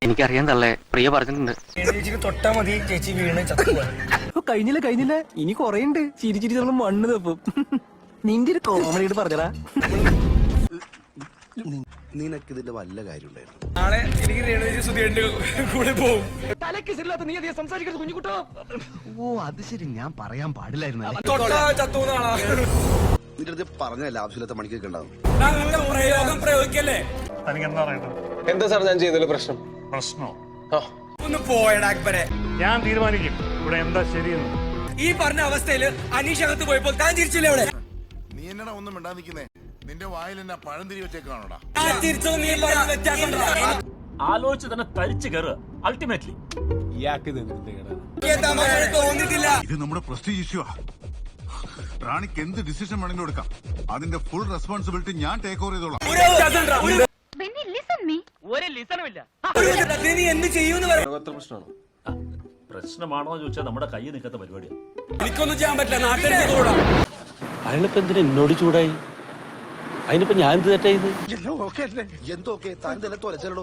എനിക്കറിയാൻ തള്ളേ പ്രിയ പറഞ്ഞിട്ടുണ്ട്. ചേച്ചിക്ക് തൊട്ടാ മതി ചേച്ചി വീണ് ചത്തു. കഴിഞ്ഞില്ല ഇനി കൊറേണ്ട് ചിരി നമ്മൾ മണ്ണ് തപ്പും. നിന്റെ ഒരു കോമഡിയോട് പറഞ്ഞടാ. നിനക്ക് ഇതിന്റെ വല്ല കാര്യമുണ്ടായിരുന്നു. നാളെ എനിക്ക് രേണുജി സുധീറിന്റെ കൂടെ പോകും. തലക്ക് സില്ലാത്ത നീ അധികം സംസാരിക്കരുത് കുഞ്ഞുകുട്ടോ. ഓ അത് ശരി, ഞാൻ പറയാൻ പാടില്ലായിരുന്നു. തൊട്ടാ ചത്തുന്നാളാ. നിന്റെ അടുത്ത് പറഞ്ഞല്ല ആവശ്യമില്ലാത്ത മണിക്കൊക്കെ ഉണ്ടാവും. പ്രയോഗം പ്രയോഗിക്കല്ലേ. എന്താ സാർ ഞാൻ ചെയ്തതിൽ പ്രശ്നം? പ്രശ്നോ? ഒന്ന് പോയടാ അക്ബരെ. ഞാൻ തീരുമാനിക്കും ഇവിടെ എന്താ ശരിയെന്ന്. ഈ പറഞ്ഞ അവസ്ഥയില് അനീഷ് അകത്ത് പോയപ്പോൾ താൻ ചിരിച്ചില്ലേ അവിടെ? നീ എന്നടാ ഒന്നും മിണ്ടാതിരിക്കുന്നേ? നിന്റെ വായിൽ എന്നാ പഴം തിരി വെച്ചേക്കാണോടാ? ചിരിച്ചത് നീ പറഞ്ഞ വ്യത്യാസം ആലോചിച്ച് തന്നെ തരിച്ചു കയറുക. അൾട്ടിമേറ്റ്ലി തോന്നിട്ടില്ല. ഇത് നമ്മുടെ പ്രസ്റ്റീജ് ഇഷ്യൂ. റാണിക്ക് എന്ത് ഡിസിഷൻ വേണമെങ്കിലും എടുക്കാം. അതിന്റെ ഫുൾ റെസ്പോൺസിബിലിറ്റി ഞാൻ ടേക്ക് ഓവർ ചെയ്തോളാം. നീ എന്ത് ചെയ്യൂന്ന് പ്രശ്നമാണോ ചോദിച്ചാൽ നമ്മുടെ കൈ നിൽക്കാത്ത പരിപാടിയാണ്. എനിക്കൊന്നും ചെയ്യാൻ പറ്റില്ല. നാട്ടിലേക്ക് അയാളിപ്പോ എന്തിനാ എന്നോട് ചൂടായി? അതിനിപ്പോ ഞാൻ എന്ത് തെറ്റായത്? എന്തോ താൻ തന്നെ തൊലച്ചല്ലോ.